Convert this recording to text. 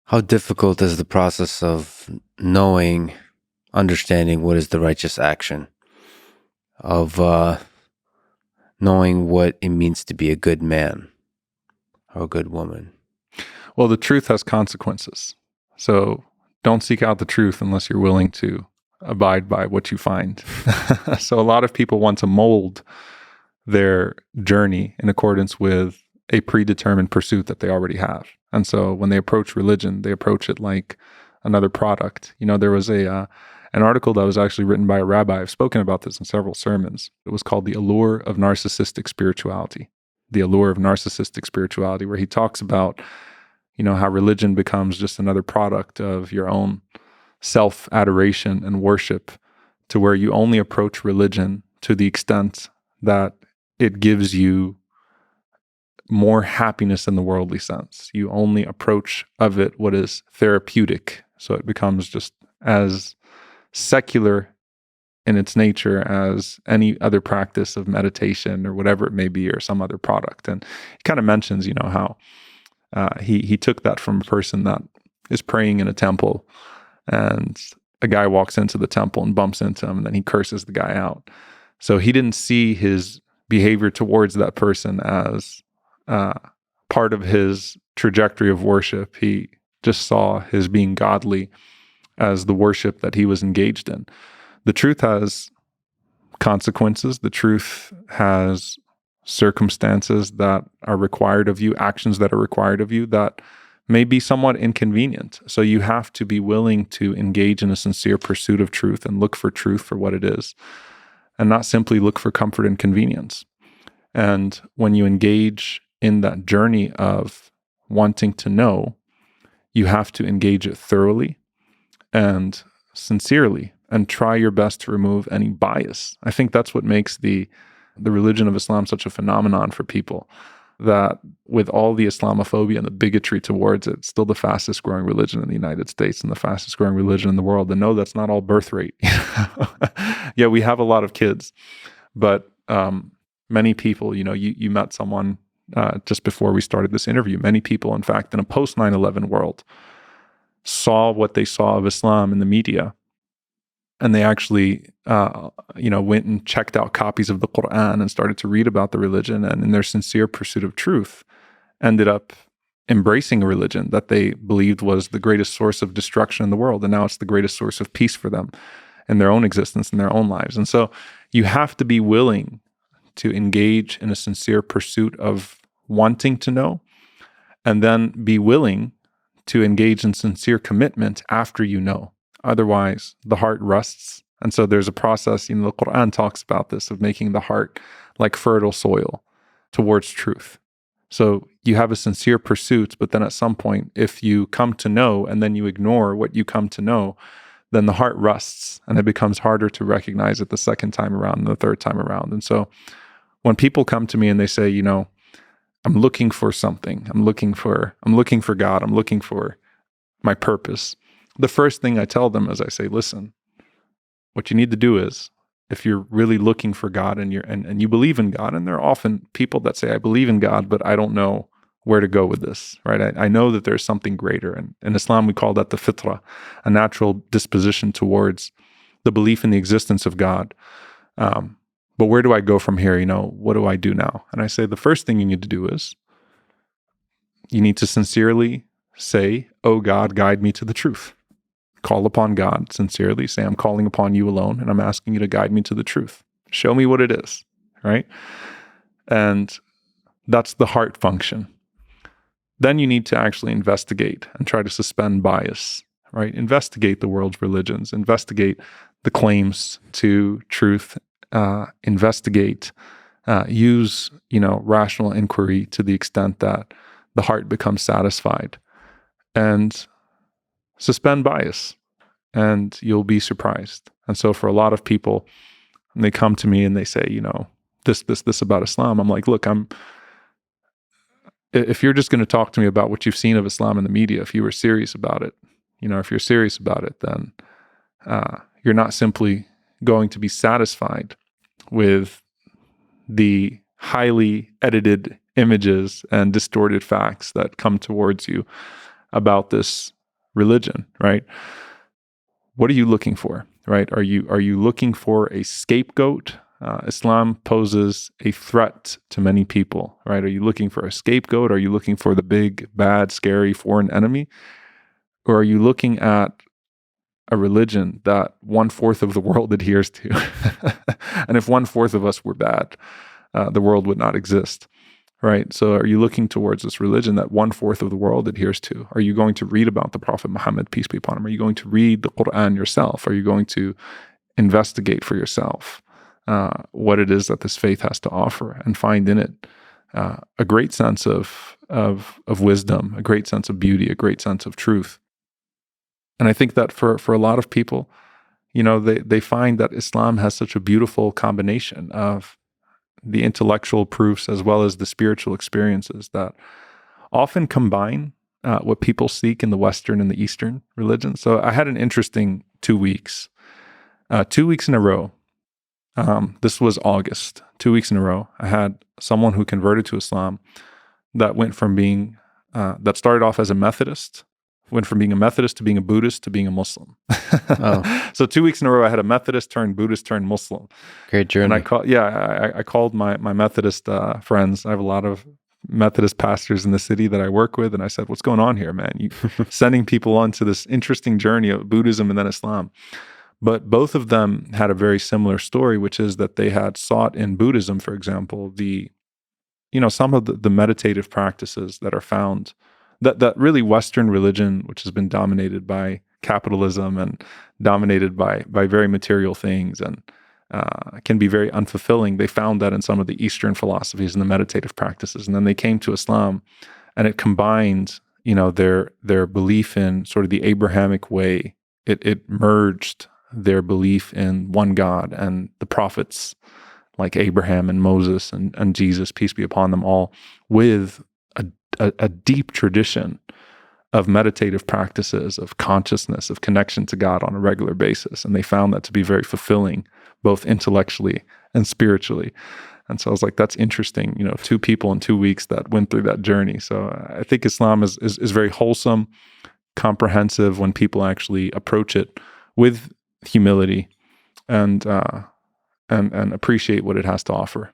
How difficult is the process of knowing, understanding what is the righteous action, of knowing what it means to be a good man or a good woman? Well, the truth has consequences. So don't seek out the truth unless you're willing to abide by what you find. So a lot of people want to mold their journey in accordance with a predetermined pursuit that they already have. And so when they approach religion, they approach it like another product. There was an article that was actually written by a rabbi. I've spoken about this in several sermons. It was called The Allure of Narcissistic Spirituality. The Allure of Narcissistic Spirituality, where he talks about, how religion becomes just another product of your own self-adoration and worship, to where you only approach religion to the extent that it gives you more happiness in the worldly sense. You only approach of it what is therapeutic. So it becomes just as secular in its nature as any other practice of meditation or whatever it may be, or some other product. And he kind of mentions, how he took that from a person that is praying in a temple, and a guy walks into the temple and bumps into him, and then he curses the guy out. So he didn't see his behavior towards that person as part of his trajectory of worship. He just saw his being godly as the worship that he was engaged in. The truth has consequences. The truth has circumstances that are required of you, actions that are required of you that may be somewhat inconvenient. So you have to be willing to engage in a sincere pursuit of truth and look for truth for what it is, and not simply look for comfort and convenience. And when you engage in that journey of wanting to know, you have to engage it thoroughly and sincerely, and try your best to remove any bias. I think that's what makes the religion of Islam such a phenomenon for people, that with all the Islamophobia and the bigotry towards it, it's still the fastest growing religion in the United States and the fastest growing religion in the world. And no, that's not all birth rate. Yeah, we have a lot of kids, but many people, you met someone just before we started this interview. Many people, in fact, in a post 9/11 world, saw what they saw of Islam in the media, and they actually, went and checked out copies of the Quran and started to read about the religion, and in their sincere pursuit of truth, ended up embracing a religion that they believed was the greatest source of destruction in the world, and now it's the greatest source of peace for them in their own existence, in their own lives. And so you have to be willing to engage in a sincere pursuit of wanting to know, and then be willing to engage in sincere commitment after you know. Otherwise, the heart rusts. And so there's a process, the Quran talks about this, of making the heart like fertile soil towards truth. So you have a sincere pursuit, but then at some point, if you come to know and then you ignore what you come to know, then the heart rusts, and it becomes harder to recognize it the second time around and the third time around. And so when people come to me and they say, I'm looking for something, I'm looking for God, I'm looking for my purpose, the first thing I tell them is I say, listen, what you need to do is, if you're really looking for God and you believe in God, and there are often people that say, I believe in God, but I don't know where to go with this, right? I know that there's something greater. And in Islam, we call that the fitrah, a natural disposition towards the belief in the existence of God. But where do I go from here? What do I do now? And I say, the first thing you need to do is you need to sincerely say, oh God, guide me to the truth. Call upon God sincerely. Say, I'm calling upon you alone, and I'm asking you to guide me to the truth. Show me what it is, right? And that's the heart function. Then you need to actually investigate and try to suspend bias, right? Investigate the world's religions, investigate the claims to truth, investigate, use, rational inquiry to the extent that the heart becomes satisfied, and suspend bias, and you'll be surprised. And so for a lot of people, when they come to me and they say, this about Islam, I'm like, look, if you're just going to talk to me about what you've seen of Islam in the media, if you were serious about it, if you're serious about it, then you're not simply going to be satisfied with the highly edited images and distorted facts that come towards you about this religion, right? What are you looking for, right? Are you looking for a scapegoat? Islam poses a threat to many people, right? Are you looking for a scapegoat? Are you looking for the big, bad, scary foreign enemy? Or are you looking at a religion that 1/4 of the world adheres to? And if 1/4 of us were bad, the world would not exist, right? So are you looking towards this religion that 1/4 of the world adheres to? Are you going to read about the Prophet Muhammad, peace be upon him? Are you going to read the Quran yourself? Are you going to investigate for yourself what it is that this faith has to offer and find in it a great sense of wisdom, a great sense of beauty, a great sense of truth? And I think that for a lot of people, they find that Islam has such a beautiful combination of the intellectual proofs as well as the spiritual experiences that often combine what people seek in the Western and the Eastern religions. So I had an interesting 2 weeks. 2 weeks in a row. This was August. 2 weeks in a row, I had someone who converted to Islam that went from being, that started off as a Methodist, went from being a Methodist to being a Buddhist to being a Muslim. Oh. So 2 weeks in a row, I had a Methodist turned Buddhist turned Muslim. Great journey. And I called my Methodist friends. I have a lot of Methodist pastors in the city that I work with. And I said, what's going on here, man? You sending people onto this interesting journey of Buddhism and then Islam. But both of them had a very similar story, which is that they had sought in Buddhism, for example, some of the meditative practices that are found, that really Western religion, which has been dominated by capitalism and dominated by very material things and can be very unfulfilling. They found that in some of the Eastern philosophies and the meditative practices. And then they came to Islam and it combined, their belief in sort of the Abrahamic way. It merged their belief in one God and the prophets like Abraham and Moses and Jesus, peace be upon them all, with a deep tradition of meditative practices, of consciousness, of connection to God on a regular basis. And they found that to be very fulfilling, both intellectually and spiritually. And so I was like, that's interesting, 2 people in 2 weeks that went through that journey. So I think Islam is very wholesome, comprehensive when people actually approach it with humility and appreciate what it has to offer.